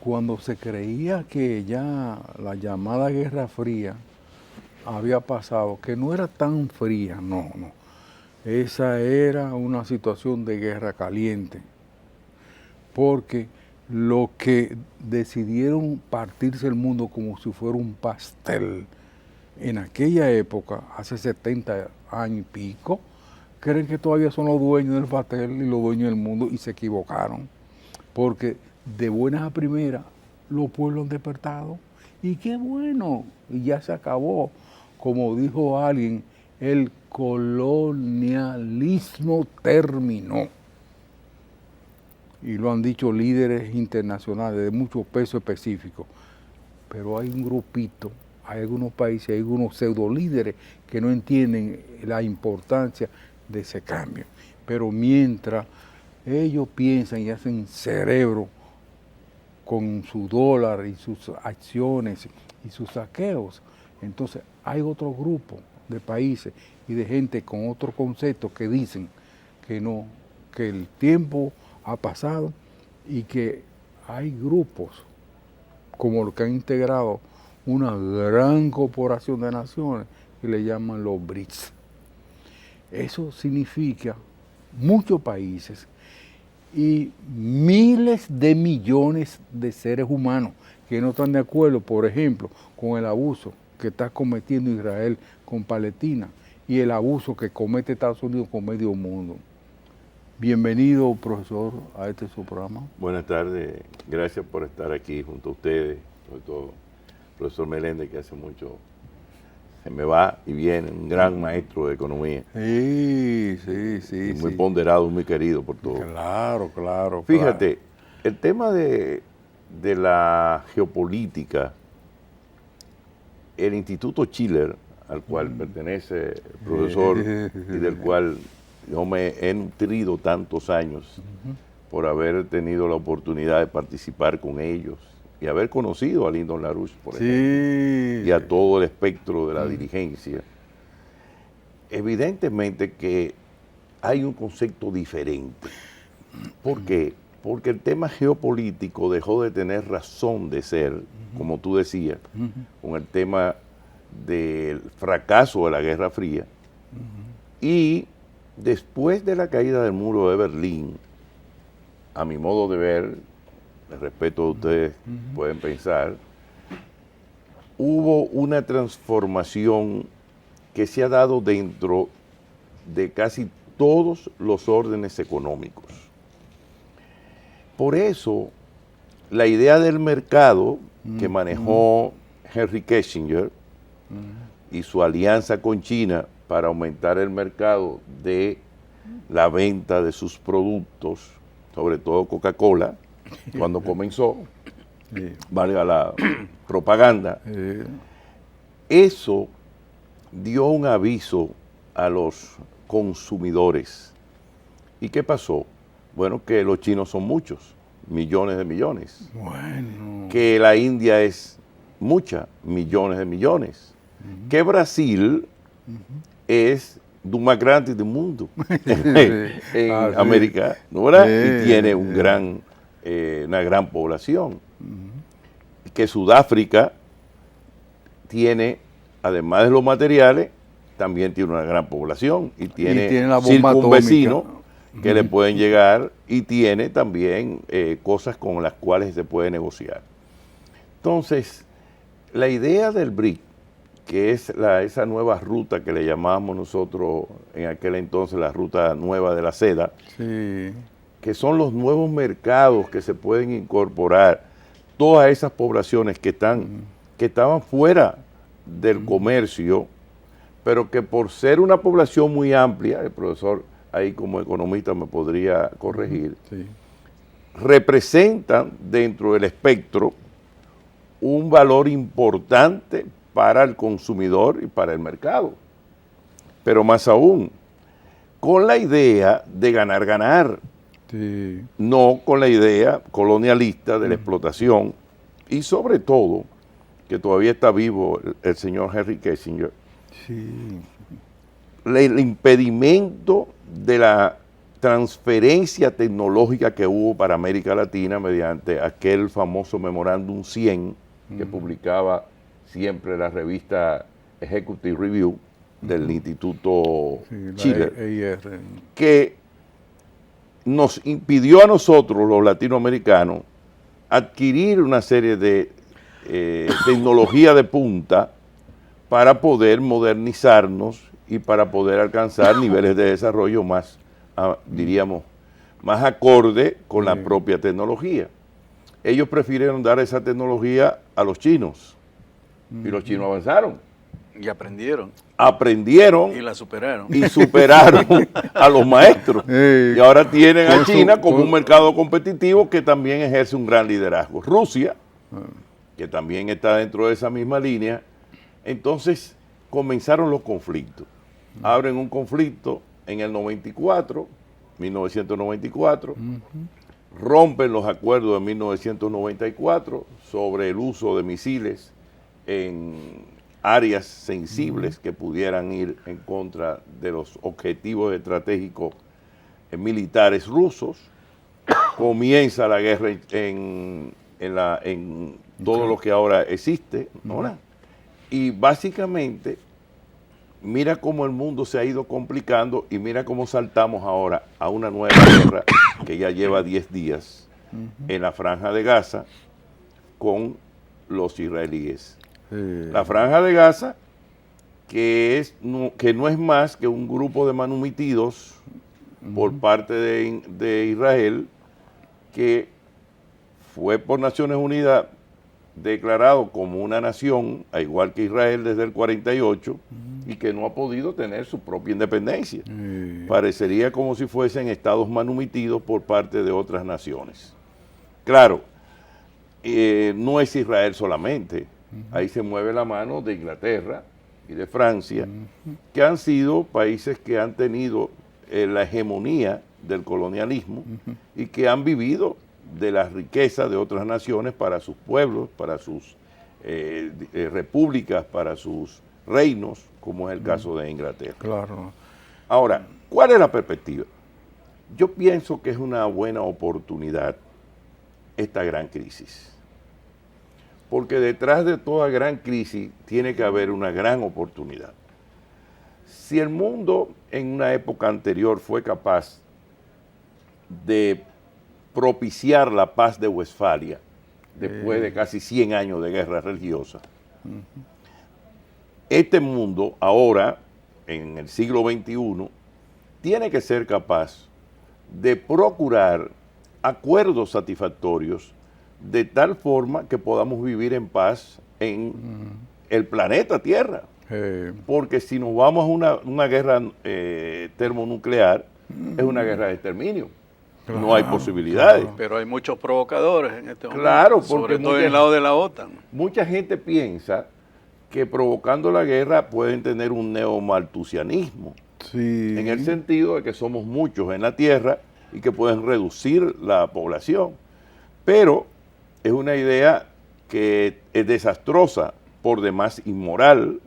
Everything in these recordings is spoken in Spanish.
cuando se creía que ya la llamada Guerra Fría había pasado, que no era tan fría, no, no. Esa era una situación de guerra caliente, porque lo que decidieron partirse el mundo como si fuera un pastel, en aquella época, hace 70 años y pico, creen que todavía son los dueños del pastel y los dueños del mundo, y se equivocaron, porque de buenas a primeras los pueblos han despertado, y qué bueno, y ya se acabó, como dijo alguien, el colonialismo terminó. Y lo han dicho líderes internacionales de mucho peso específico. Pero hay un grupito, hay algunos países, hay algunos pseudo líderes que no entienden la importancia de ese cambio. Pero mientras ellos piensan y hacen cerebro con su dólar y sus acciones y sus saqueos, entonces hay otro grupo de países y de gente con otro concepto que dicen que no, que el tiempo ha pasado y que hay grupos como los que han integrado una gran corporación de naciones que le llaman los BRICS. Eso significa muchos países y miles de millones de seres humanos que no están de acuerdo, por ejemplo, con el abuso que está cometiendo Israel con Palestina y el abuso que comete Estados Unidos con medio mundo. Bienvenido, profesor, a este su programa. Buenas tardes, gracias por estar aquí junto a ustedes, sobre todo el profesor Meléndez, que hace mucho se me va y viene, un gran maestro de economía. Sí, sí, sí. Muy ponderado, muy querido por todos. Claro, claro. Fíjate, claro. el tema de la geopolítica, el Instituto Schiller, al cual pertenece el profesor y del cual yo me he nutrido tantos años por haber tenido la oportunidad de participar con ellos y haber conocido a Lyndon LaRouche, por ejemplo, y a todo el espectro de la dirigencia. Evidentemente que hay un concepto diferente. ¿Por qué? Porque el tema geopolítico dejó de tener razón de ser, como tú decías, con el tema del fracaso de la Guerra Fría, y después de la caída del muro de Berlín, a mi modo de ver, el respeto de ustedes pueden pensar, hubo una transformación que se ha dado dentro de casi todos los órdenes económicos. Por eso, la idea del mercado que manejó Henry Kissinger y su alianza con China para aumentar el mercado de la venta de sus productos, sobre todo Coca-Cola, cuando comenzó, valga la propaganda, eso dio un aviso a los consumidores. ¿Y qué pasó? Bueno, que los chinos son muchos, millones de millones. Bueno. Que la India es mucha, millones de millones. Que Brasil es lo más grande del mundo en América, ¿no, verdad? Y tiene una gran población. Que Sudáfrica tiene, además de los materiales, también tiene una gran población y tiene la bomba circunvecinos atómica que le pueden llegar, y tiene también cosas con las cuales se puede negociar. Entonces, la idea del BRIC, que es esa nueva ruta que le llamábamos nosotros en aquel entonces la ruta nueva de la seda, que son los nuevos mercados que se pueden incorporar, todas esas poblaciones que estaban fuera del comercio, pero que por ser una población muy amplia, el profesor ahí como economista me podría corregir, representan dentro del espectro un valor importante para el consumidor y para el mercado. Pero más aún, con la idea de ganar, no con la idea colonialista de la explotación, y sobre todo, que todavía está vivo el señor Henry Kissinger, el impedimento de la transferencia tecnológica que hubo para América Latina mediante aquel famoso Memorándum 100 que publicaba siempre la revista Executive Review del Instituto Schiller, EIR. que nos impidió a nosotros, los latinoamericanos, adquirir una serie de tecnología de punta para poder modernizarnos y para poder alcanzar niveles de desarrollo más, diríamos, más acorde con la propia tecnología. Ellos prefirieron dar esa tecnología a los chinos y los chinos avanzaron. Y aprendieron. Aprendieron Y la superaron. y superaron a los maestros. Y ahora tienen a China como un mercado competitivo que también ejerce un gran liderazgo. Rusia, que también está dentro de esa misma línea. Entonces comenzaron los conflictos. Abren un conflicto en el 1994, rompen los acuerdos de 1994 sobre el uso de misiles en áreas sensibles que pudieran ir en contra de los objetivos estratégicos militares rusos. Comienza la guerra en todo lo que ahora existe, ¿no? Y básicamente, mira cómo el mundo se ha ido complicando y mira cómo saltamos ahora a una nueva guerra que ya lleva 10 días en la Franja de Gaza con los israelíes. La Franja de Gaza, que no es más que un grupo de manumitidos por parte de Israel, que fue por Naciones Unidas declarado como una nación, a igual que Israel desde el 48, y que no ha podido tener su propia independencia. Parecería como si fuesen estados manumitidos por parte de otras naciones. Claro, no es Israel solamente. Ahí se mueve la mano de Inglaterra y de Francia, que han sido países que han tenido la hegemonía del colonialismo y que han vivido de la riqueza de otras naciones para sus pueblos, para sus repúblicas, para sus reinos, como es el caso de Inglaterra. Claro. Ahora, ¿cuál es la perspectiva? Yo pienso que es una buena oportunidad esta gran crisis. Porque detrás de toda gran crisis tiene que haber una gran oportunidad. Si el mundo en una época anterior fue capaz de propiciar la paz de Westfalia, después de casi 100 años de guerra religiosa, este mundo ahora, en el siglo XXI, tiene que ser capaz de procurar acuerdos satisfactorios de tal forma que podamos vivir en paz en el planeta Tierra. Porque si nos vamos a una guerra termonuclear, es una guerra de exterminio. Claro, no hay posibilidades. Claro. Pero hay muchos provocadores en este momento. Claro, porque sobre todo en el lado de la OTAN. Mucha gente piensa que provocando la guerra pueden tener un neomaltusianismo. Sí. En el sentido de que somos muchos en la Tierra y que pueden reducir la población. Pero es una idea que es desastrosa, por demás inmoral,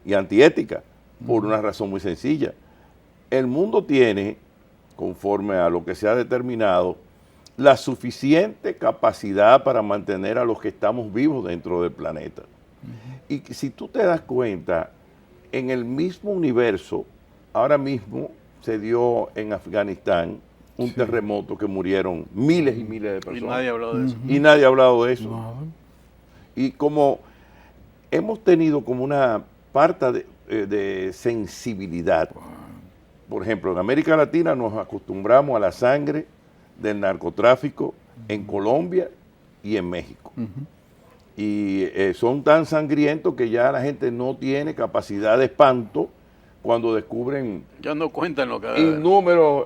y antiética, por una razón muy sencilla. El mundo tiene, conforme a lo que se ha determinado, la suficiente capacidad para mantener a los que estamos vivos dentro del planeta. Y si tú te das cuenta, en el mismo universo, ahora mismo se dio en Afganistán un terremoto que murieron miles y miles de personas. Y nadie ha hablado de eso. Y nadie ha hablado de eso. Y como hemos tenido como una parte de sensibilidad. Por ejemplo, en América Latina nos acostumbramos a la sangre del narcotráfico en Colombia y en México. Y son tan sangrientos que ya la gente no tiene capacidad de espanto cuando descubren ya no cuentan lo que innúmeros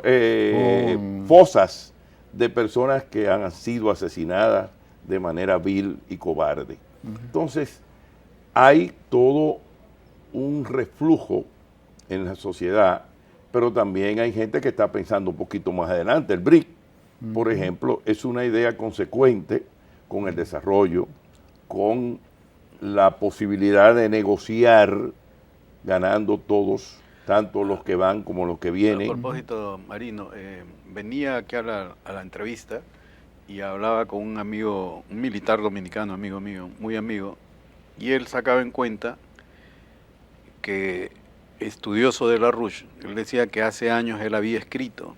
fosas de personas que han sido asesinadas de manera vil y cobarde. Entonces, hay todo un reflujo en la sociedad, pero también hay gente que está pensando un poquito más adelante. El BRIC, por ejemplo, es una idea consecuente con el desarrollo, con la posibilidad de negociar ganando todos tanto los que van como los que A vienen. propósito, Marino, venía aquí a la entrevista y hablaba con un amigo, un militar dominicano, amigo mío, muy amigo, y él sacaba en cuenta que, estudioso de LaRouche, él decía que hace años él había escrito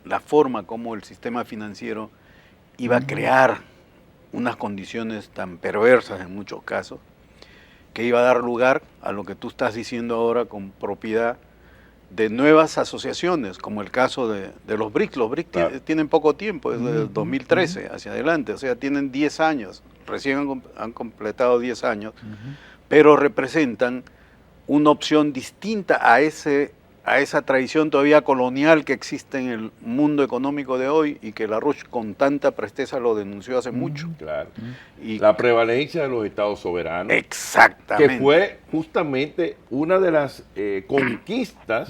la forma como el sistema financiero iba a crear unas condiciones tan perversas en muchos casos, que iba a dar lugar a lo que tú estás diciendo ahora con propiedad de nuevas asociaciones, como el caso de los BRICS. Los BRICS Claro. tienen poco tiempo, es de 2013 hacia adelante, o sea, tienen 10 años, recién han completado 10 años, pero representan una opción distinta a esa tradición todavía colonial que existe en el mundo económico de hoy y que LaRouche con tanta presteza lo denunció hace mucho. Claro. Y La prevalencia de los estados soberanos, exactamente. que fue justamente una de las conquistas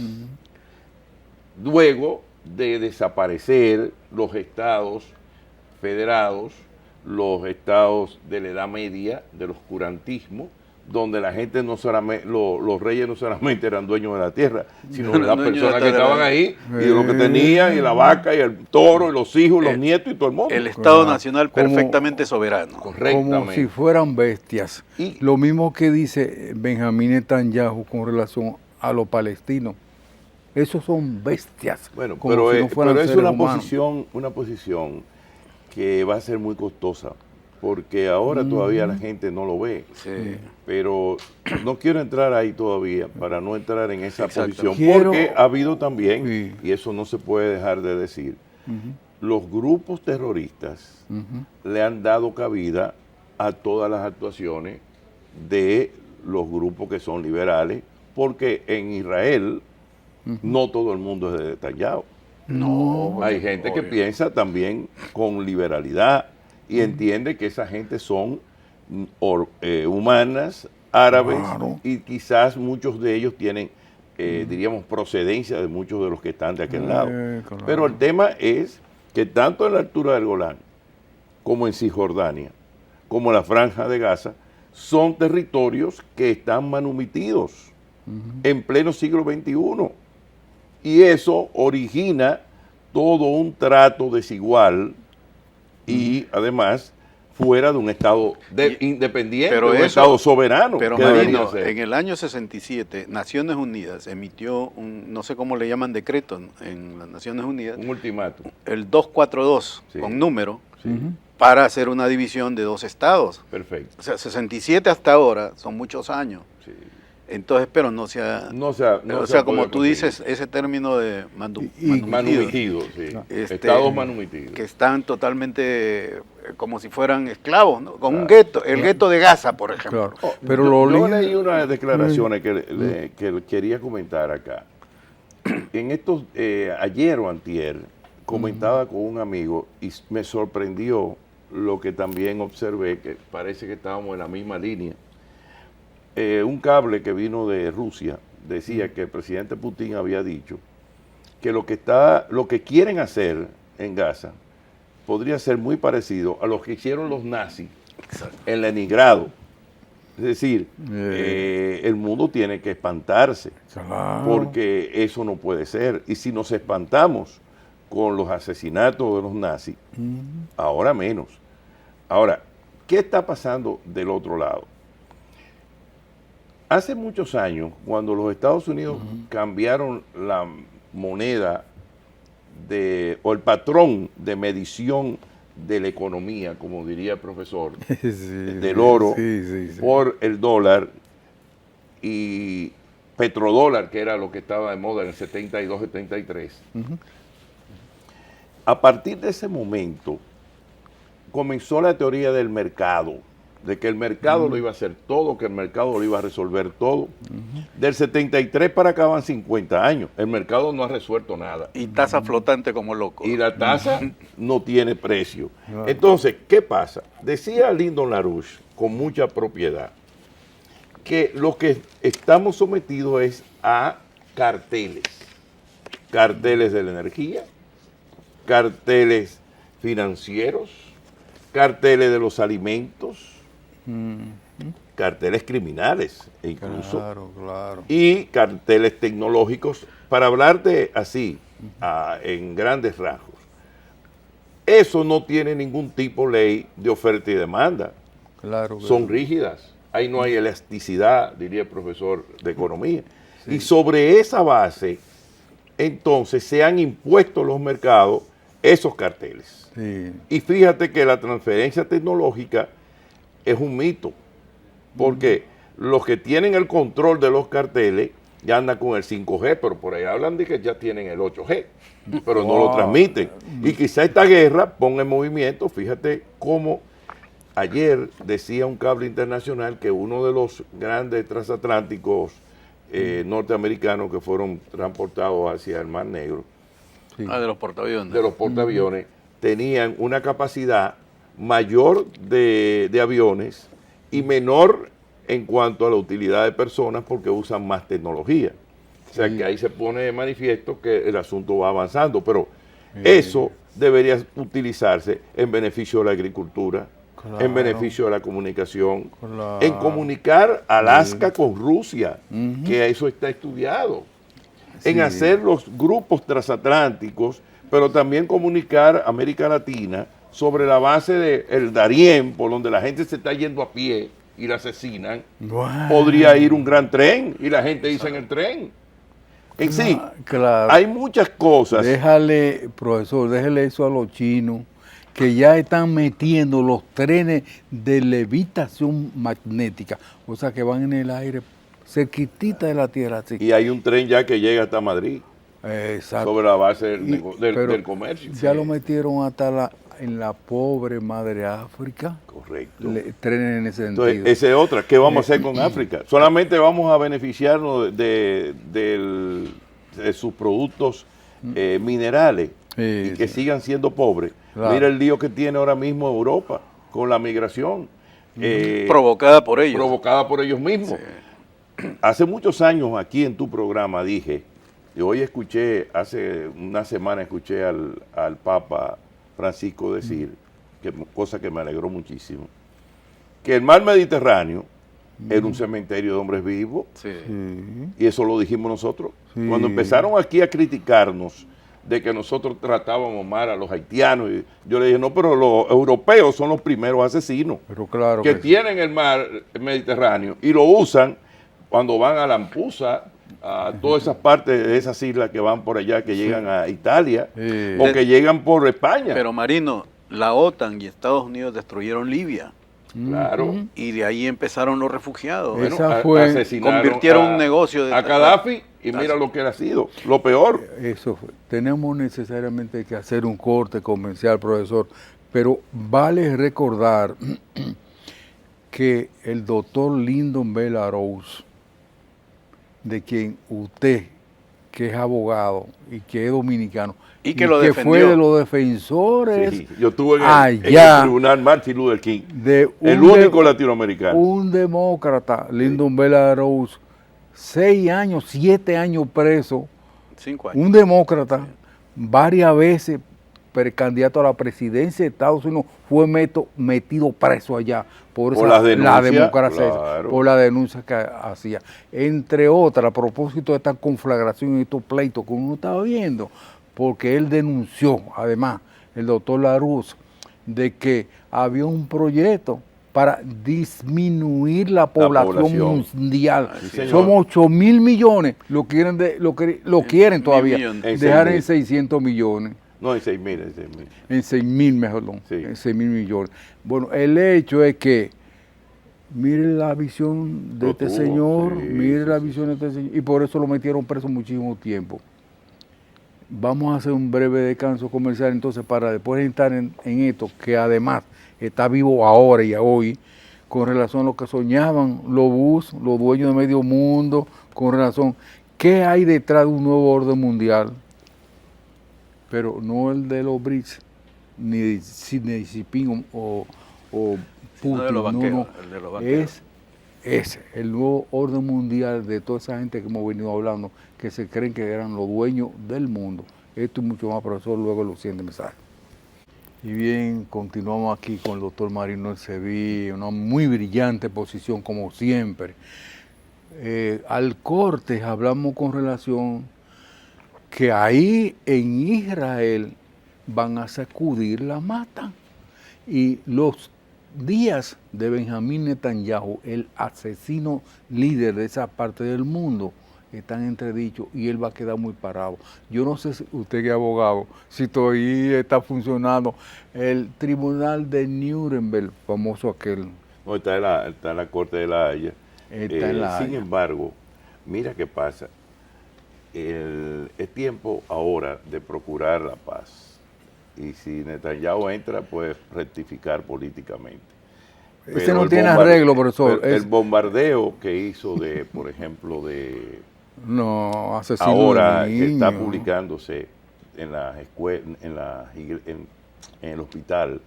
luego de desaparecer los estados federados, los estados de la Edad Media, del oscurantismo, donde la gente no solamente, los reyes no solamente eran dueños de la tierra, sino de las Dueños de personas la que tierra. estaban ahí, y de lo que tenían, y la vaca, y el toro, y los hijos, los nietos, y todo el mundo. El Estado Claro. Nacional Como- perfectamente soberano. Como Correctamente. si fueran bestias. Y- Lo mismo que dice Benjamín Netanyahu con relación a los palestinos. Esos son bestias. Bueno, como pero, si no fueran pero es seres una humanos. posición que va a ser muy costosa, porque ahora todavía la gente no lo ve. Sí. Pero no quiero entrar ahí todavía para no entrar en esa Exacto. posición, Quiero- porque ha habido también, Sí. y eso no se puede dejar de decir, los grupos terroristas le han dado cabida a todas las actuaciones de los grupos que son liberales, porque en Israel no todo el mundo es de Netanyahu. No, Hay gente que obvio. piensa también con liberalidad y entiende que esa gente son humanas, árabes, Claro. y quizás muchos de ellos tienen, diríamos, procedencia de muchos de los que están de aquel lado. Claro. Pero el tema es que tanto en la altura del Golán, como en Cisjordania, como en la Franja de Gaza, son territorios que están manumitidos en pleno siglo XXI. Y eso origina todo un trato desigual y además fuera de un Estado independiente, pero de un eso- Estado soberano. Pero que debería Marino, ser. en el año 67, Naciones Unidas emitió un, no sé cómo le llaman decreto en las Naciones Unidas, Un ultimátum. el 242, Sí. con número, Sí, para hacer una división de 2 estados. perfecto. O sea, 67 hasta ahora son muchos años. Sí. Entonces, pero no se ha... No se ha- no o se sea, ha como podido tú conseguir. dices, ese término de Manumitidos, sí. Este, Estados manumitidos. que están totalmente como si fueran esclavos, ¿no? Con un Claro. gueto, el gueto de Gaza, por ejemplo. Claro. Pero yo lo leí unas declaraciones que quería comentar acá. En estos, ayer o antier, comentaba con un amigo y me sorprendió lo que también observé, que parece que estábamos en la misma línea. Un cable que vino de Rusia decía que el presidente Putin había dicho que lo que quieren hacer en Gaza podría ser muy parecido a lo que hicieron los nazis en Leningrado. Es decir, el mundo tiene que espantarse, Claro. porque eso no puede ser. Y si nos espantamos con los asesinatos de los nazis, ahora menos. Ahora, ¿qué está pasando del otro lado? Hace muchos años, cuando los Estados Unidos cambiaron la moneda o el patrón de medición de la economía, como diría el profesor, Sí, del oro sí. por el dólar y petrodólar, que era lo que estaba de moda en el 72-73. A partir de ese momento comenzó la teoría del mercado, de que el mercado lo iba a hacer todo, que el mercado lo iba a resolver todo. Del 73 para acá van 50 años. El mercado no ha resuelto nada. Y tasa flotante como loco. Y la tasa no tiene precio. Entonces, ¿qué pasa? Decía Lyndon LaRouche, con mucha propiedad, que lo que estamos sometidos es a carteles. Carteles de la energía, carteles financieros, carteles de los alimentos, carteles criminales incluso, Claro. y carteles tecnológicos, para hablarte así, en grandes rasgos. Eso no tiene ningún tipo de ley de oferta y demanda. Claro que Son sí. rígidas. Ahí no hay elasticidad, diría el profesor de economía. Sí. Y sobre esa base, entonces, se han impuesto en los mercados esos carteles. Sí. Y fíjate que la transferencia tecnológica es un mito, porque los que tienen el control de los carteles ya andan con el 5G, pero por ahí hablan de que ya tienen el 8G, pero no lo Wow. transmiten. Y quizá esta guerra ponga en movimiento, fíjate cómo ayer decía un cable internacional que uno de los grandes transatlánticos norteamericanos que fueron transportados hacia el Mar Negro, Sí. De los portaaviones. de los portaaviones, tenían una capacidad mayor de aviones y menor en cuanto a la utilidad de personas porque usan más tecnología. O sea Sí. que ahí se pone de manifiesto que el asunto va avanzando, pero eso debería utilizarse en beneficio de la agricultura, Claro. en beneficio de la comunicación, Claro. en comunicar Alaska con Rusia, Ujú. que eso está estudiado, en Sí. hacer los grupos transatlánticos, pero también comunicar América Latina sobre la base del Darién, por donde la gente se está yendo a pie y la asesinan. Bueno. Podría ir un gran tren y la gente dice en el tren. En sí, Claro. hay muchas cosas. Déjale, profesor, déjale eso a los chinos, que ya están metiendo los trenes de levitación magnética, o sea que van en el aire cerquitita de la Tierra. Así. Y hay un tren ya que llega hasta Madrid, Exacto. sobre la base del, Y- nego- del- pero del comercio. Ya lo metieron hasta en la pobre madre África, Correcto. trenes en ese sentido. Entonces, esa es otra. ¿Qué vamos a hacer con África? Solamente vamos a beneficiarnos de sus productos minerales Sí, y que sí. sigan siendo pobres. Claro. Mira el lío que tiene ahora mismo Europa con la migración. Provocada por ellos. Provocada por ellos mismos. Hace muchos años aquí en tu programa dije, y hoy escuché, hace una semana escuché al Papa Francisco decir, cosa que me alegró muchísimo, que el mar Mediterráneo era un cementerio de hombres vivos, Sí. Sí. y eso lo dijimos nosotros. Sí. Cuando empezaron aquí a criticarnos de que nosotros tratábamos mal a los haitianos, y yo le dije, no, pero los europeos son los primeros asesinos Pero claro que sí. tienen el mar Mediterráneo y lo usan cuando van a Lampedusa, a todas esas partes de esas islas que van por allá, que llegan a Italia, Sí. o que llegan por España. Pero Marino, la OTAN y Estados Unidos destruyeron Libia Claro. y de ahí empezaron los refugiados. Esa Bueno, fue- asesinaron Convirtieron un negocio de- a Gaddafi y mira lo que ha sido. Lo peor. Eso fue. Tenemos necesariamente que hacer un corte comercial, profesor, pero vale recordar que el doctor Lyndon B. LaRose, de quien usted, que es abogado y que es dominicano, Y que lo fue defendió. de los defensores Sí, yo estuve en allá el tribunal Martin Luther King, de el un único de- latinoamericano. un demócrata, Lyndon B. LaRose, 6 años, 7 años preso, 5 años. un demócrata, varias veces precandidato a la presidencia de Estados Unidos, fue metido preso allá por Las denuncias, la democracia, claro. por la denuncia que hacía. Entre otras, a propósito de esta conflagración y estos pleitos que uno estaba viendo, porque él denunció, además, el doctor LaRose, de que había un proyecto para disminuir la población mundial. Sí, señor. Somos 8.000 millones, lo quieren quieren todavía, millones. En dejar 6.000. en 600 millones, No, en 6.000, en 6.000. en 6.000 mejor, Sí. en 6.000 millones. Bueno, el hecho es que mire la visión de Lo este tuvo, señor, sí, mire sí, la sí. visión de este señor, y por eso lo metieron preso muchísimo tiempo. Vamos a hacer un breve descanso comercial entonces para después entrar en esto, que además está vivo ahora y hoy, con relación a lo que soñaban los Bush, los dueños de medio mundo, con relación, ¿qué hay detrás de un nuevo orden mundial? Pero no el de los BRICS, ni de Xi Jinping o Putin, No de los banqueros, el de los banqueros. es el nuevo orden mundial de toda esa gente que hemos venido hablando, que se creen que eran los dueños del mundo. Esto y mucho más, profesor, luego de los siguientes mensajes. Y bien, continuamos aquí con el doctor Marino Elseví, una muy brillante posición como siempre. Al corte hablamos con relación que ahí en Israel van a sacudir la mata. Y los días de Benjamín Netanyahu, el asesino líder de esa parte del mundo, están entredichos y él va a quedar muy parado. Yo no sé si usted que es abogado, si todavía está funcionando el tribunal de Nuremberg, famoso aquel. No, está en la Corte de la Haya. Está en la Sin Haya. embargo, mira qué pasa. Es tiempo ahora de procurar la paz. Y si Netanyahu entra, puede rectificar políticamente. Ese Pero no el tiene bombarde- arreglo, profesor. El bombardeo que hizo de, por ejemplo, No, asesino ahora de que está niños. publicándose en las escuelas, en el hospital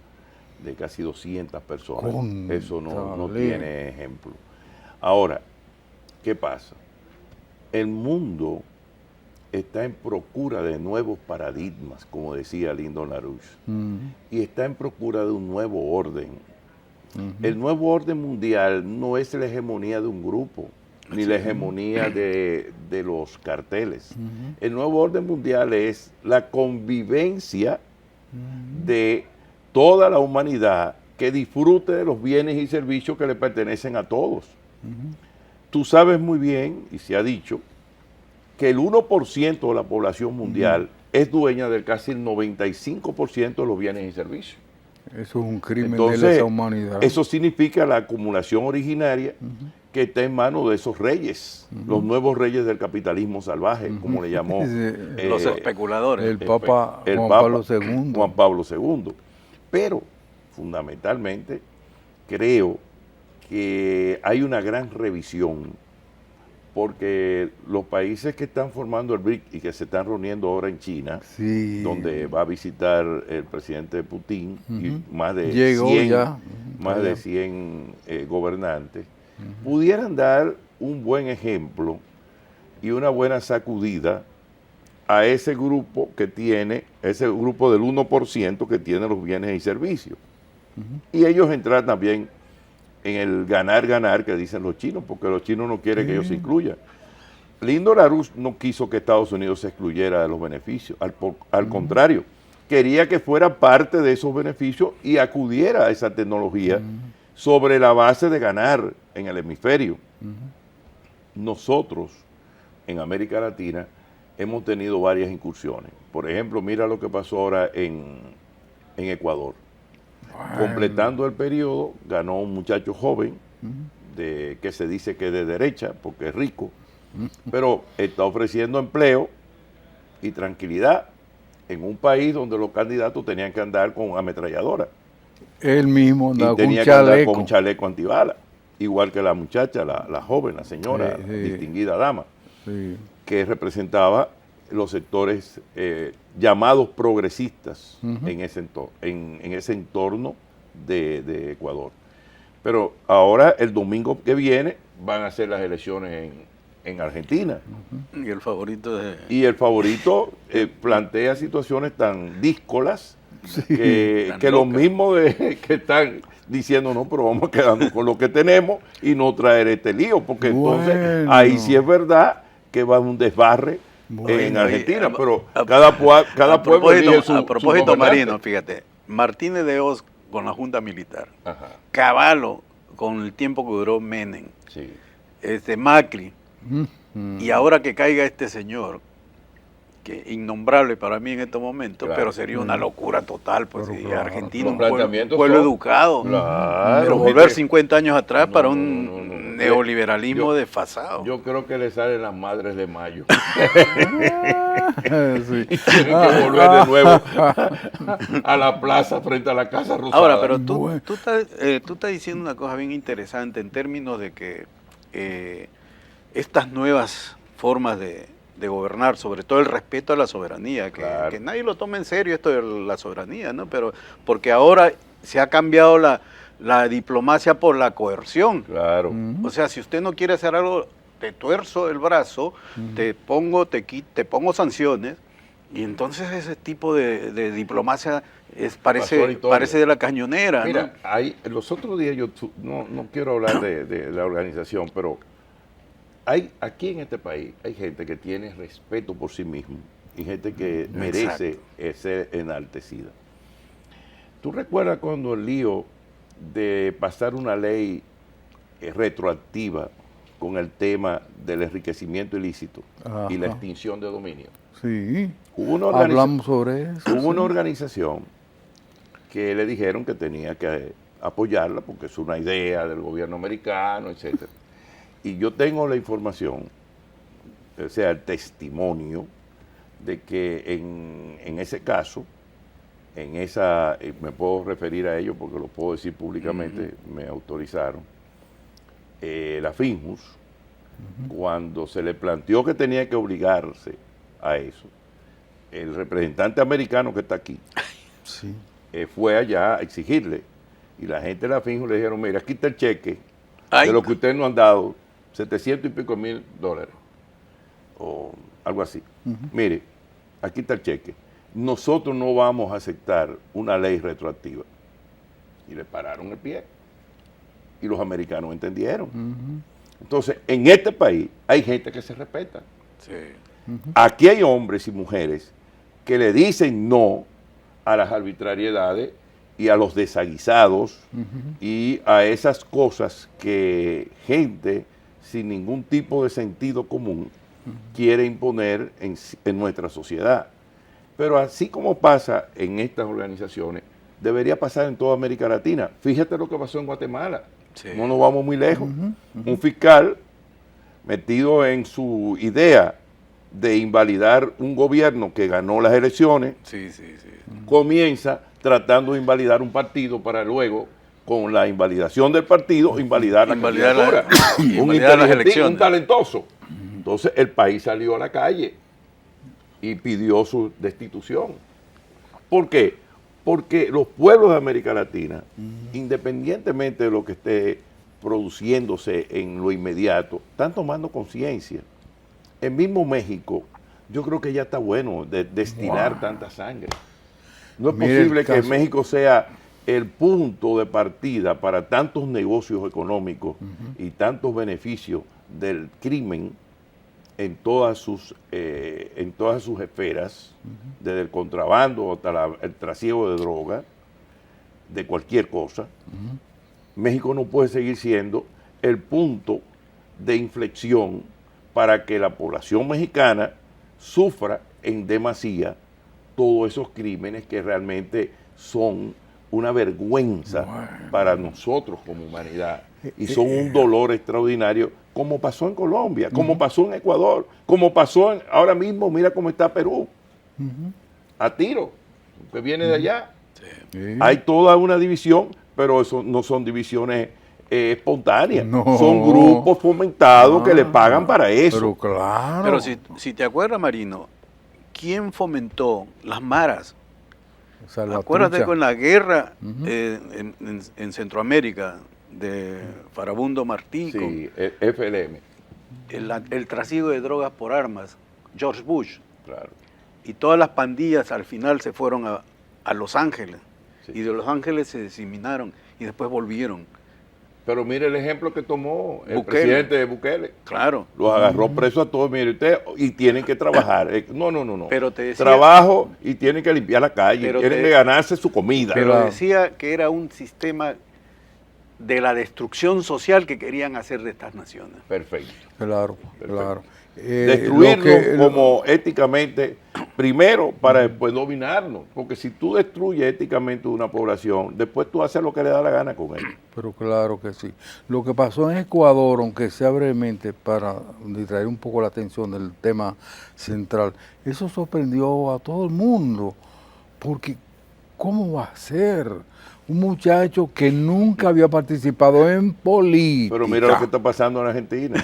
de casi 200 personas, Cóntale. eso no tiene ejemplo. Ahora, ¿qué pasa? El mundo está en procura de nuevos paradigmas, como decía Lyndon LaRouche, y está en procura de un nuevo orden. El nuevo orden mundial no es la hegemonía de un grupo, ni la hegemonía de los carteles. El nuevo orden mundial es la convivencia de toda la humanidad que disfrute de los bienes y servicios que le pertenecen a todos. Tú sabes muy bien, y se ha dicho, que el 1% de la población mundial es dueña del casi el 95% de los bienes y servicios. Eso es un crimen de Entonces, lesa humanidad. eso significa la acumulación originaria que está en manos de esos reyes, los nuevos reyes del capitalismo salvaje, como le llamó Sí. Los especuladores. el Papa el Juan Papa Pablo II. Juan Pablo II. Pero, fundamentalmente, creo que hay una gran revisión, porque los países que están formando el BRIC y que se están reuniendo ahora en China, Sí. donde va a visitar el presidente Putin y más de Llegó 100, ya. más Allá. de 100 gobernantes, pudieran dar un buen ejemplo y una buena sacudida a ese grupo que tiene, ese grupo del 1% que tiene los bienes y servicios. Y ellos entrar también en el ganar que dicen los chinos, porque los chinos no quieren que ellos se incluyan. Lyndon LaRouche no quiso que Estados Unidos se excluyera de los beneficios, al contrario, quería que fuera parte de esos beneficios y acudiera a esa tecnología sobre la base de ganar en el hemisferio. Nosotros, en América Latina, hemos tenido varias incursiones. Por ejemplo, mira lo que pasó ahora en Ecuador. Completando el periodo, ganó un muchacho joven, que se dice que es de derecha, porque es rico, pero está ofreciendo empleo y tranquilidad en un país donde los candidatos tenían que andar con ametralladora. Él mismo Y andaba con un tenía que andar chaleco. con un chaleco antibala, igual que la muchacha, la joven, la señora, Sí. distinguida dama, Sí. que representaba los sectores llamados progresistas en ese entorno de Ecuador. Pero ahora, el domingo que viene, van a ser las elecciones en Argentina. Y el favorito de... Y el favorito plantea situaciones tan díscolas que Tan los locas. mismos que están diciendo, no, pero vamos quedando con lo que tenemos y no traer este lío, porque entonces Bueno. ahí sí es verdad que va un desbarre Bueno, en Argentina, y- pero a- cada pueblo elige su a propósito, gobernante. Marino, fíjate, Martínez de Hoz con la Junta Militar, Ajá, Cavallo con el tiempo que duró Menem, sí. Macri, Mm. y ahora que caiga este señor, que innombrable para mí en estos momentos, Claro. pero sería una locura total, pues Pero si claro, Argentina, los un pueblo, planteamientos pueblo son- educado, Claro, pero gente- volver 50 años atrás para un no. neoliberalismo Yo- desfasado. Yo creo que le salen las madres de mayo. Sí. Tienen que volver de nuevo a la plaza frente a la Casa Rosada. Ahora, pero tú, Bueno. tú estás diciendo una cosa bien interesante en términos de que estas nuevas formas de gobernar, sobre todo el respeto a la soberanía, Claro. que nadie lo tome en serio esto de la soberanía, ¿no? Pero porque ahora se ha cambiado la diplomacia por la coerción. Claro. O sea, si usted no quiere hacer algo, te tuerzo el brazo, te pongo sanciones Y entonces ese tipo de diplomacia Pasó a la historia. parece de la cañonera, Mira, ¿no? los otros días no quiero hablar de la organización, pero aquí en este país hay gente que tiene respeto por sí mismo y gente que merece ser enaltecida. ¿Tú recuerdas cuando el lío de pasar una ley retroactiva con el tema del enriquecimiento ilícito y la Ajá. extinción de dominio? Sí, Hubo una hablamos sobre eso. Hubo sí. una organización que le dijeron que tenía que apoyarla porque es una idea del gobierno americano, etcétera. Y yo tengo la información, o sea, el testimonio de que en ese caso, me puedo referir a ello porque lo puedo decir públicamente, me autorizaron, la FINJUS, cuando se le planteó que tenía que obligarse a eso, el representante americano que está aquí, Sí. fue allá a exigirle. Y la gente de la FINJUS le dijeron, mira, aquí está el cheque Ay. de lo que ustedes nos han dado, 700 y pico mil dólares, o algo así. Mire, aquí está el cheque. Nosotros no vamos a aceptar una ley retroactiva. Y le pararon el pie. Y los americanos entendieron. Entonces, en este país hay gente que se respeta. Sí. Aquí hay hombres y mujeres que le dicen no a las arbitrariedades y a los desaguisados y a esas cosas que gente sin ningún tipo de sentido común quiere imponer en nuestra sociedad. Pero así como pasa en estas organizaciones, debería pasar en toda América Latina. Fíjate lo que pasó en Guatemala. Sí. No nos vamos muy lejos. Un fiscal metido en su idea de invalidar un gobierno que ganó las elecciones, Sí. comienza tratando de invalidar un partido para luego, con la invalidación del partido, invalidar la Invalidar candidatura. invalidar las elecciones. Un talentoso. Entonces el país salió a la calle y pidió su destitución. ¿Por qué? Porque los pueblos de América Latina, independientemente de lo que esté produciéndose en lo inmediato, están tomando conciencia. El mismo México, yo creo que ya está bueno de destinar tanta sangre. No es Mire el posible que caso. México sea el punto de partida para tantos negocios económicos y tantos beneficios del crimen en todas sus esferas, desde el contrabando hasta el trasiego de droga, de cualquier cosa. México no puede seguir siendo el punto de inflexión para que la población mexicana sufra en demasía todos esos crímenes que realmente son una vergüenza para nosotros como humanidad y son un dolor extraordinario, como pasó en Colombia, como pasó en Ecuador, como pasó ahora mismo, mira cómo está Perú, a tiro, que viene de allá. Sí. Hay toda una división, pero eso no son divisiones espontáneas, No. son grupos fomentados que le pagan para eso. Pero claro. Pero si te acuerdas, Marino, ¿quién fomentó las maras? Salvatrucha. Acuérdate con la guerra en Centroamérica de Farabundo Martí, Sí, el FLM, el trasiego de drogas por armas, George Bush, claro. y todas las pandillas al final se fueron a Los Ángeles, Sí. y de Los Ángeles se diseminaron y después volvieron. Pero mire el ejemplo que tomó el Bukele. presidente de Bukele. Claro. Los agarró presos a todos, mire usted, y tienen que trabajar. No. Pero te decía- Trabajo y tienen que limpiar la calle, Pero tienen te- que ganarse su comida. Pero Claro. decía que era un sistema de la destrucción social que querían hacer de estas naciones. Perfecto. Claro, Perfecto. claro. Destruirnos como éticamente, primero para después dominarnos. Porque si tú destruyes éticamente una población, después tú haces lo que le da la gana con él. Pero claro que sí. Lo que pasó en Ecuador, aunque sea brevemente, para distraer un poco la atención del tema central, eso sorprendió a todo el mundo. Porque, ¿cómo va a ser? un muchacho que nunca había participado en política. Pero mira lo que está pasando en Argentina.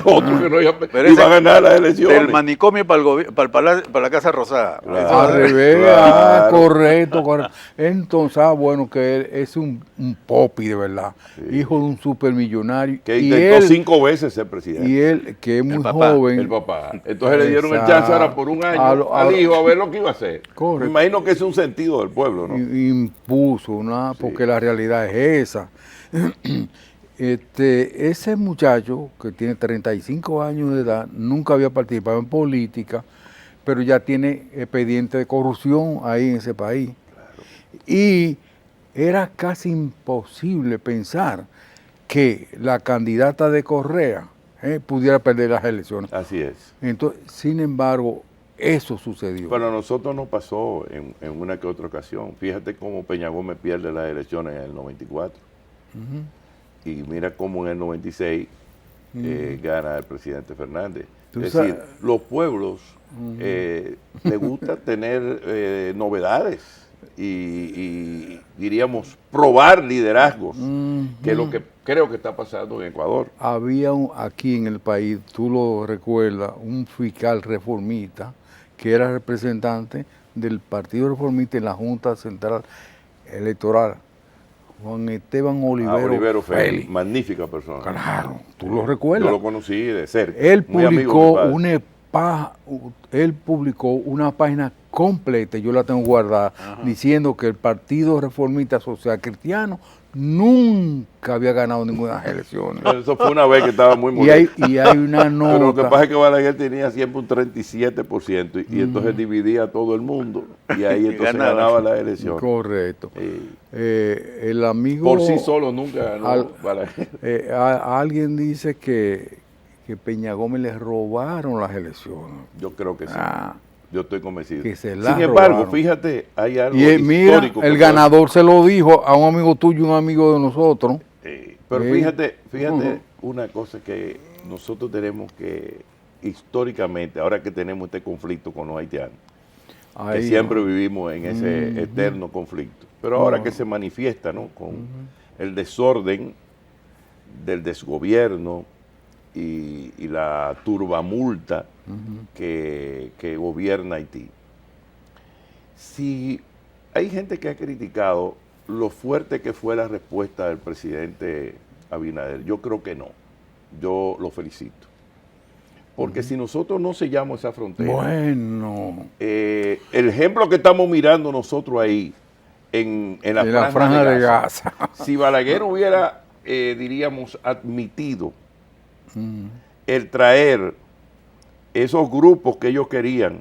Otro que no iba Pero a ganar las elecciones. Del manicomio para la Casa Rosada. Claro. Eso- Al revés, Claro. correcto. Entonces, bueno, que él es un popi de verdad, hijo de un supermillonario. Que y intentó él, 5 veces ser presidente. y él, que es muy papá, joven. El papá. Entonces le dieron el chance ahora por un año al hijo a ver lo que iba a hacer. Correcto. Me imagino que es un sentido del pueblo, ¿no? Impuso, ¿no? Porque la realidad es esa. Ese muchacho que tiene 35 años de edad, nunca había participado en política, pero ya tiene expediente de corrupción ahí en ese país. Y era casi imposible pensar que la candidata de Correa pudiera perder las elecciones. Así es. Entonces, sin embargo, eso sucedió. Pero a nosotros nos pasó en una que otra ocasión. Fíjate cómo Peña Gómez pierde las elecciones en el 94. Y mira cómo en el 96 gana el presidente Fernández. Tú Es sabes- decir, los pueblos les gusta tener novedades y diríamos probar liderazgos, que es lo que creo que está pasando en Ecuador. Había aquí en el país, tú lo recuerdas, un fiscal reformista que era representante del Partido Reformista en la Junta Central Electoral, Juan Esteban Olivero Félix. Félix, magnífica persona. Claro, tú lo recuerdas. Yo lo conocí de cerca. Él muy amigo de mi padre. él publicó una página completa, yo la tengo guardada, diciendo que el Partido Reformista Social Cristiano nunca había ganado ninguna elecciones. Eso fue una vez que estaba muy Y molesto. hay una nota. Pero lo que pasa es que Balaguer tenía siempre un 37% y entonces dividía a todo el mundo y ahí entonces ganaba las elecciones. Correcto. Sí. El amigo... Por sí solo nunca ganó Balaguer. Alguien dice que Peña Gómez le robaron las elecciones. Yo creo que sí. Ah, Yo estoy convencido. que se la Sin embargo, robaron. fíjate, hay algo y mira, histórico. el ganador se lo dijo a un amigo tuyo y un amigo de nosotros. Pero Sí. fíjate una cosa que nosotros tenemos que históricamente, ahora que tenemos este conflicto con los haitianos, que Ahí, siempre vivimos en ese eterno conflicto, pero ahora que se manifiesta, ¿no? Con el desorden del desgobierno y la turbamulta que gobierna Haití. Si hay gente que ha criticado lo fuerte que fue la respuesta del presidente Abinader, yo creo que no. Yo lo felicito. Porque si nosotros no sellamos esa frontera, bueno, el ejemplo que estamos mirando nosotros ahí en la, en la franja de Gaza. si Balaguer hubiera, diríamos, admitido el traer esos grupos que ellos querían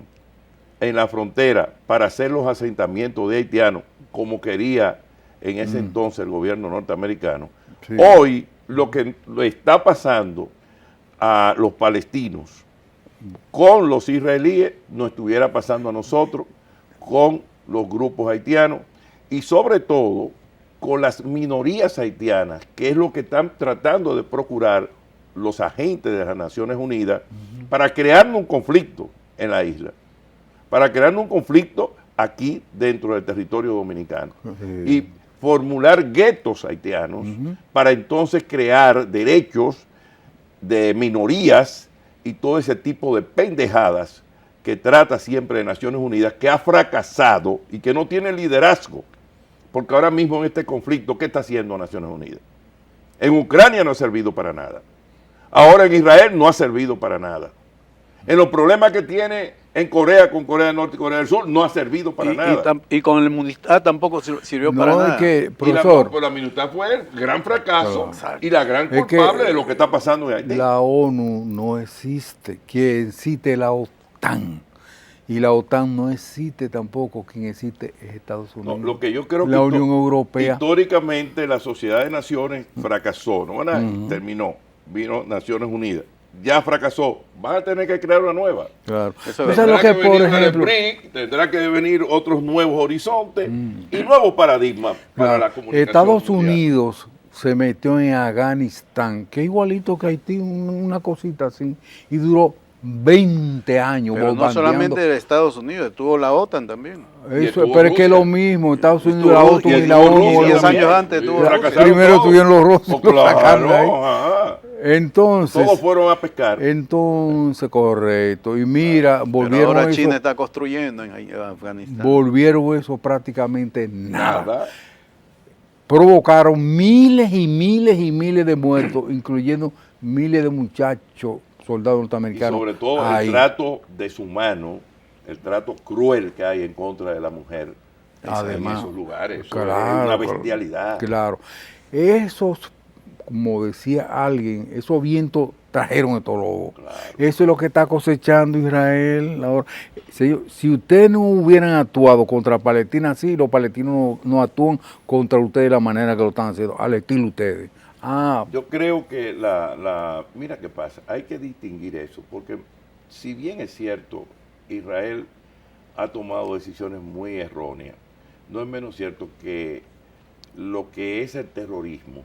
en la frontera para hacer los asentamientos de haitianos, como quería en ese entonces el gobierno norteamericano, Sí. hoy lo que le está pasando a los palestinos con los israelíes nos estuviera pasando a nosotros con los grupos haitianos y sobre todo con las minorías haitianas, que es lo que están tratando de procurar los agentes de las Naciones Unidas para crear un conflicto en la isla, para crear un conflicto aquí dentro del territorio dominicano y formular guetos haitianos para entonces crear derechos de minorías y todo ese tipo de pendejadas que trata siempre de Naciones Unidas, que ha fracasado y que no tiene liderazgo, porque ahora mismo en este conflicto, ¿qué está haciendo Naciones Unidas? En Ucrania no ha servido para nada, ahora en Israel no ha servido para nada, en los problemas que tiene en Corea, con Corea del Norte y Corea del Sur, no ha servido para nada. Y con el MUNISTAD tampoco sirvió para No, nada. es que, Y profesor, la MINUSTAH fue el gran fracaso Exacto. y la gran Es que culpable de lo que está pasando en Haití. la ONU no existe. Quien existe es la OTAN. Y la OTAN no existe tampoco. Quien existe es Estados No, Unidos. lo que yo creo la que Unión Europea. históricamente la Sociedad de Naciones fracasó, ¿no? Terminó, vino Naciones Unidas, ya fracasó, van a tener que crear una nueva. Claro. Eso Eso es es lo Tendrá que, que por venir el ejemplo, BRIC, tendrá que venir otros nuevos horizontes y nuevos paradigmas para claro, la comunicación Estados mundial. Unidos se metió en Afganistán, que es igualito que Haití, una cosita así, y duró 20 años Pero no bombardeando. solamente de Estados Unidos, estuvo la OTAN también. Eso, estuvo pero es que es Rusia. lo mismo, Estados Unidos, Estuvo la Rusia, OTAN y y la estuvo ONU. Rusia es lo 10 mismo. años antes tuvo fracasaron Primero todos. tuvieron los rusos, Pues lo sacaron de ahí. claro, ajá. Entonces, Todos fueron a pescar. entonces, correcto. Y mira, Pero volvieron ahora eso, China está construyendo en Afganistán. volvieron eso prácticamente nada. Nada. Provocaron miles y miles y miles de muertos, incluyendo miles de muchachos, soldados Y norteamericanos. sobre todo ahí. el trato deshumano, el trato cruel que hay en contra de la mujer Además, en esos lugares. Eso claro, es una bestialidad. Claro. Esos, como decía alguien, esos vientos trajeron esto lobo. Claro. Eso es lo que está cosechando Israel ahora. Señor, si ustedes no hubieran actuado contra Palestina así, los palestinos no actúan contra ustedes de la manera que lo están haciendo, al estilo ustedes. Yo creo que mira qué pasa, hay que distinguir eso, porque si bien es cierto, Israel ha tomado decisiones muy erróneas, no es menos cierto que lo que es el terrorismo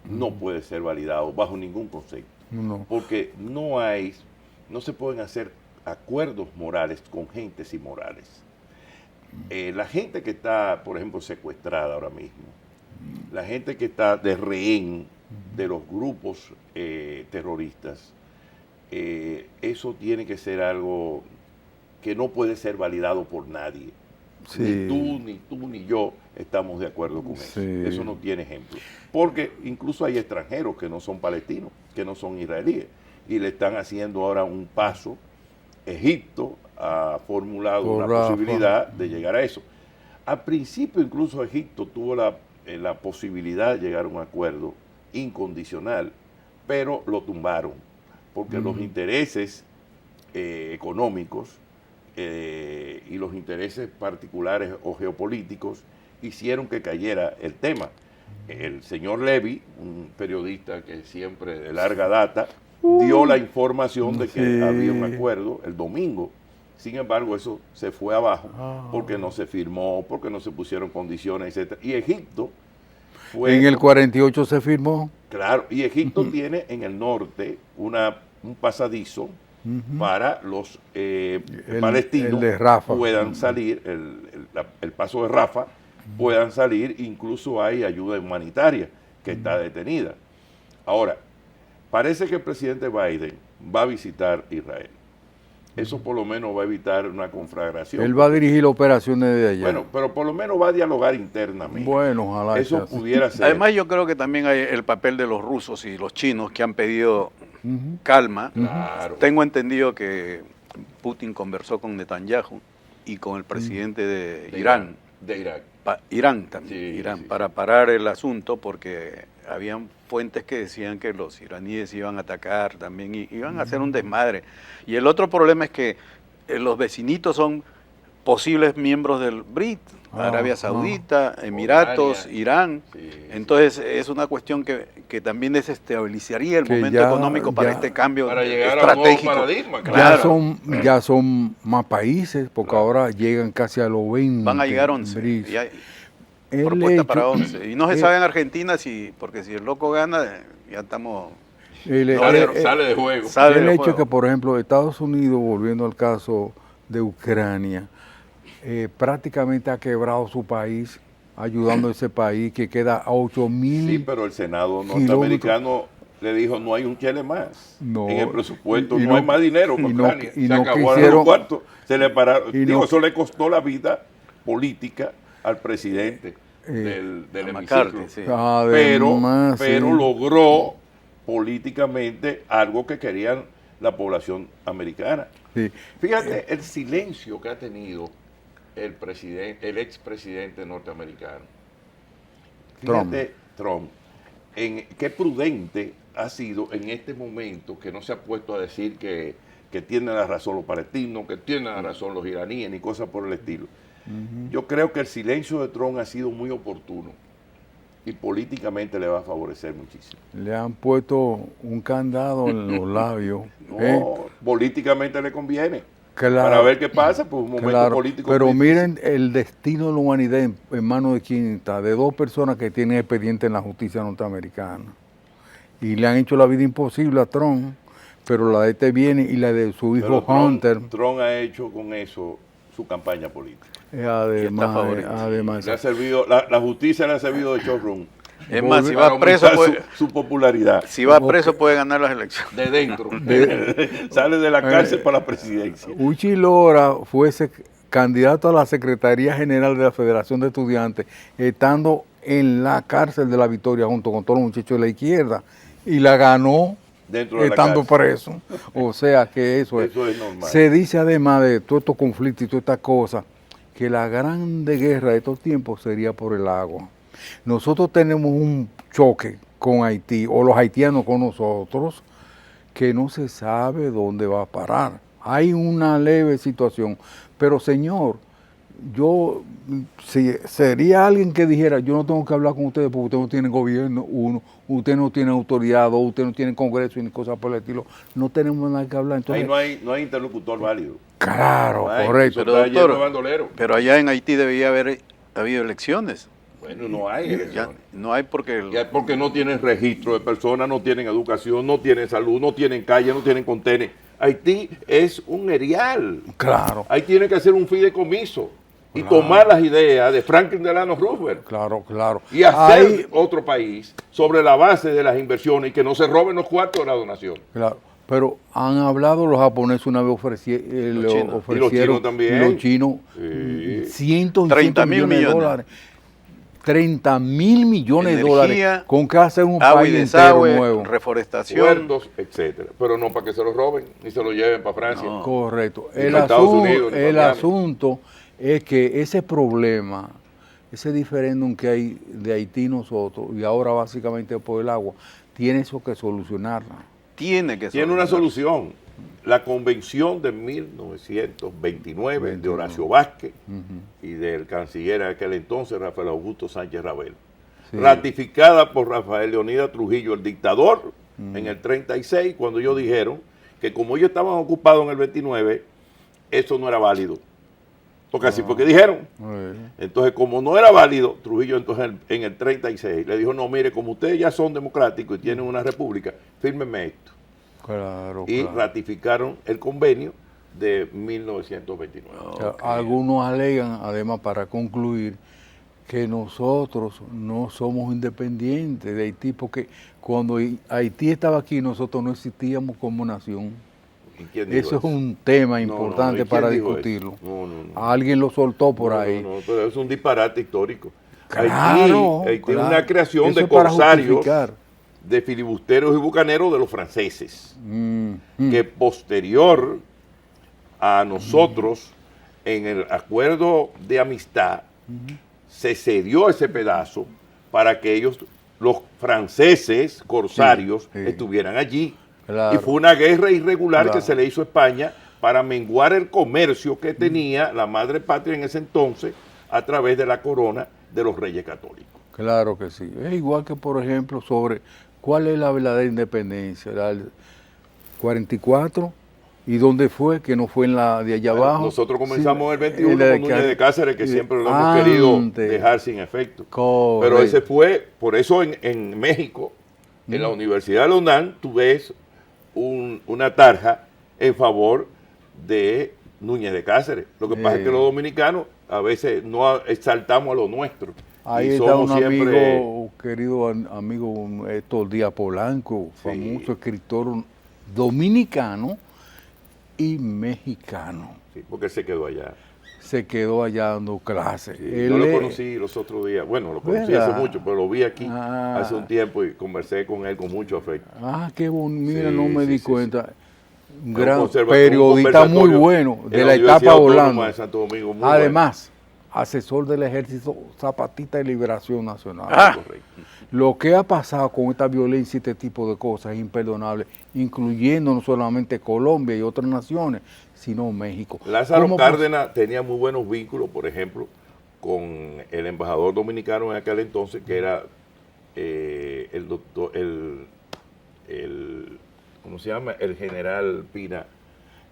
no puede ser validado bajo ningún concepto, no. porque no se pueden hacer acuerdos morales con gentes inmorales. La gente que está, por ejemplo, secuestrada ahora mismo, la gente que está de rehén de los grupos terroristas, eso tiene que ser algo que no puede ser validado por nadie. Sí. Ni tú, ni yo estamos de acuerdo con eso. Sí. Eso no tiene ejemplo. Porque incluso hay extranjeros que no son palestinos, que no son israelíes, y le están haciendo ahora un paso. Egipto ha formulado Por una Rafa. posibilidad de llegar a eso. Al principio incluso Egipto tuvo la posibilidad de llegar a un acuerdo incondicional, pero lo tumbaron, porque los intereses económicos y los intereses particulares o geopolíticos hicieron que cayera el tema. El señor Levy, un periodista que siempre de larga data, dio la información de que Sí. había un acuerdo el domingo. Sin embargo, eso se fue abajo porque no se firmó, porque no se pusieron condiciones, etc. Y Egipto fue... En el 48 se firmó. Claro, y Egipto tiene en el norte un pasadizo para los palestinos el de Rafa. puedan salir, el paso de Rafa, puedan salir, incluso hay ayuda humanitaria que está detenida. Ahora, parece que el presidente Biden va a visitar Israel. Eso por lo menos va a evitar una conflagración. Él va a dirigir operaciones de allá. Bueno, pero por lo menos va a dialogar internamente. Bueno, ojalá. Eso sea así. pudiera ser. Además, yo creo que también hay el papel de los rusos y los chinos que han pedido calma. Claro. Tengo entendido que Putin conversó con Netanyahu y con el presidente de Irán. De Irak. Irán también, Sí, Irán, sí, para parar el asunto, porque habían fuentes que decían que los iraníes iban a atacar también, iban a hacer un desmadre. Y el otro problema es que los vecinitos son posibles miembros del BRIC, Arabia Saudita, Emiratos, Jordania. Irán. Sí, Entonces es una cuestión que también desestabilizaría el Que momento ya- equeconómico para ya- este cambio Para llegar a un nuevo estratégico. paradigma, Claro. Ya son más países, porque Claro. ahora llegan casi a los 20. Van a llegar 11. BRICS. Y hay El propuesta hecho- para 11. Y no se eh, sabe en Argentina porque si el loco gana, ya estamos... el- Sale de juego. Sale el del hecho juego. que, por ejemplo, Estados Unidos, volviendo al caso de Ucrania, prácticamente ha quebrado su país, ayudando a ese país que queda a 8.000. Sí, pero el Senado kilómetros. norteamericano le dijo no hay un chele más. No, En el presupuesto y no, no- hay más dinero para y no- Ucrania. y Se no acabaron quisieron- los cuartos. Se le pararon. y Digo, no- eso le costó la vida política al presidente del a McCarthy, hemiciclo. sí. Además, pero sí. logró políticamente algo que querían la población americana. Sí. Fíjate el silencio que ha tenido el expresidente norteamericano. Fíjate, Trump, en qué prudente ha sido en este momento, que no se ha puesto a decir que tienen la razón los palestinos, que tienen la razón los iraníes, ni cosas por el estilo. Yo creo que el silencio de Trump ha sido muy oportuno y políticamente le va a favorecer muchísimo. Le han puesto un candado en los labios. No, políticamente le conviene. Claro. Para ver qué pasa, pues un momento Claro, político. pero difícil. miren el destino de la humanidad en manos de quién está, de dos personas que tienen expediente en la justicia norteamericana. Y le han hecho la vida imposible a Trump, pero la de este viene y la de su hijo Pero Hunter. Trump ha hecho con eso su campaña política. Además, Le ha servido, la justicia le ha servido de showroom. Es más, si Para va preso, aumentar su popularidad. si va preso puede ganar las elecciones. De dentro. Sale de la cárcel para la presidencia. Uchi Lora fue candidato a la Secretaría General de la Federación de Estudiantes, estando en la cárcel de La Victoria junto con todos los muchachos de la izquierda, y la ganó Dentro de la estando cárcel. preso. O sea que eso es normal. Se dice además de todos estos conflictos y todas estas cosas, que la grande guerra de estos tiempos sería por el agua. Nosotros tenemos un choque con Haití, o los haitianos con nosotros, que no se sabe dónde va a parar. Hay una leve situación, pero señor, si sería alguien que dijera, yo no tengo que hablar con ustedes porque ustedes no tienen gobierno, uno, usted no tiene autoridad, dos, usted no tiene congreso y ni cosas por el estilo, no tenemos nada que hablar. Entonces, ahí no hay interlocutor válido. Claro, No hay, correcto. Pero, doctor, bandolero. pero allá en Haití debía haber habido elecciones. Bueno, no hay elecciones. No hay porque... Porque no tienen registro de personas, no tienen educación, no tienen salud, no tienen calle, no tienen contenes. Haití es un erial. Claro. Ahí tiene que hacer un fideicomiso y Claro. tomar las ideas de Franklin Delano Roosevelt. Claro, claro. Y hacer otro país sobre la base de las inversiones y que no se roben los cuartos de la donación. Claro. Pero han hablado los japoneses una vez ofrecieron, Y los chinos también. y los chinos, Sí. cientos y 30 cientos mil millones de millones. dólares. 30.000 millones de Energía, dólares con que hacer un agua país y entero desagüe, nuevo. reforestación. Puertos, etcétera. Pero no para que se los roben ni se los lleven para Francia. No. Correcto. Ni para Estados Unidos, ni para El Miami. asunto es que ese problema, ese diferéndum que hay de Haití y nosotros, y ahora básicamente por el agua, tiene eso que solucionarla. Tiene que ser. Tiene una solución. La convención de 1929 de Horacio Vázquez y del canciller de aquel entonces, Rafael Augusto Sánchez Rabel, Sí. ratificada por Rafael Leonidas Trujillo, el dictador, en el 36, cuando ellos dijeron que como ellos estaban ocupados en el 29, eso no era válido. Porque así fue que dijeron. Entonces, como no era válido, Trujillo entonces en el 36 le dijo, no, mire, como ustedes ya son democráticos y tienen una república, fírmenme esto. Claro, Y claro. ratificaron el convenio de 1929. Algunos alegan, además, para concluir, que nosotros no somos independientes de Haití, porque cuando Haití estaba aquí, nosotros no existíamos como nación. ¿Y quién dijo Eso es un tema No, importante ¿y quién para dijo discutirlo. eso? No. Alguien lo soltó por ahí. No, pero es un disparate histórico. Claro, Haití es claro. una creación Eso de es para corsarios, justificar. de filibusteros y bucaneros de los franceses, Mm. que posterior a nosotros, en el acuerdo de amistad, se cedió ese pedazo para que ellos, los franceses corsarios, Sí. estuvieran allí. Claro. Y fue una guerra irregular Claro. que se le hizo a España para menguar el comercio que tenía la madre patria en ese entonces a través de la corona de los reyes católicos. Claro que sí. Es igual que, por ejemplo, sobre cuál es la verdadera independencia. ¿La del 44? ¿Y dónde fue? Que no fue en la de allá abajo. Nosotros comenzamos Sí, el 21 en la con Núñez de Cáceres, que y- siempre lo hemos querido antes. dejar sin efecto. Correcto. Pero ese fue, por eso en México, en la Universidad de la UNAM, tú ves una tarja en favor de Núñez de Cáceres. Lo que pasa es que los dominicanos a veces no exaltamos a lo nuestro. Ahí y está un somos siempre- amigo, querido amigo Héctor Díaz Polanco, famoso escritor dominicano y mexicano. Sí, porque él se quedó allá. Se quedó allá dando clases. Sí, Él yo lo es- conocí los otros días. Bueno, lo conocí ¿Verdad? hace mucho, pero lo vi aquí Ah. hace un tiempo y conversé con él con mucho afecto. Ah, qué bonito. Mira, Sí, no me sí, di sí, cuenta. Un Un gran conserva- periodista un muy conversatorio bueno de en la Universidad etapa Autónoma Holanda. de Santo Domingo, muy Además, asesor del Ejército Zapatista de Liberación Nacional. bueno. Correcto. Lo que ha pasado con esta violencia y este tipo de cosas es imperdonable, incluyendo no solamente Colombia y otras naciones, sino México. Lázaro ¿Cómo Cárdenas tenía muy buenos vínculos, por ejemplo, con el embajador dominicano en aquel entonces, que era el doctor, ¿cómo se llama? El general Pina,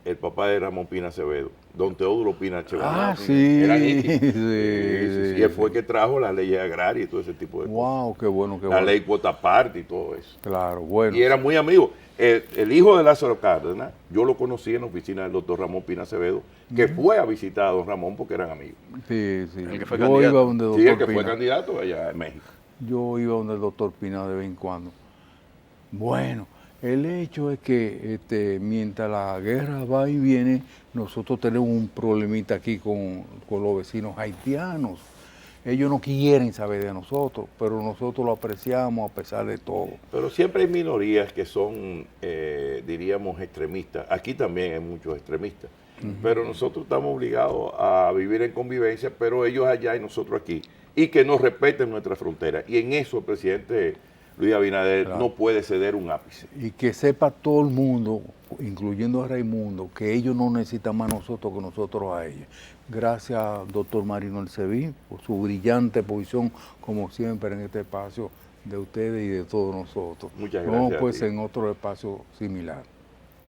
el papá de Ramón Pina Acevedo, don Teodulo Pina Acevedo. Ah, sí. Era nítido. Sí. Y él fue el que trajo las leyes agrarias y todo ese tipo de cosas. Wow, qué bueno, qué La bueno. ley cuota parte y todo eso. Claro, bueno. Y era muy amigo. El hijo de Lázaro Cárdenas, yo lo conocí en la oficina del doctor Ramón Pina Acevedo, que fue a visitar a don Ramón porque eran amigos. Sí, sí. El que fue Yo candidato. iba donde el doctor Sí, el que Pina. fue candidato allá en México. Yo iba donde el doctor Pina de vez en cuando. Bueno, el hecho es que mientras la guerra va y viene, nosotros tenemos un problemita aquí con los vecinos haitianos. Ellos no quieren saber de nosotros, pero nosotros lo apreciamos a pesar de todo. Pero siempre hay minorías que son, diríamos, extremistas. Aquí también hay muchos extremistas. Pero nosotros estamos obligados a vivir en convivencia, pero ellos allá y nosotros aquí. Y que nos respeten nuestra frontera. Y en eso el presidente Luis Abinader Claro. no puede ceder un ápice. Y que sepa todo el mundo, incluyendo a Raimundo, que ellos no necesitan más a nosotros que nosotros a ellos. Gracias, doctor Marino Elceví, por su brillante posición, como siempre, en este espacio de ustedes y de todos nosotros. Muchas Nos vemos gracias a pues ti. en otro espacio similar.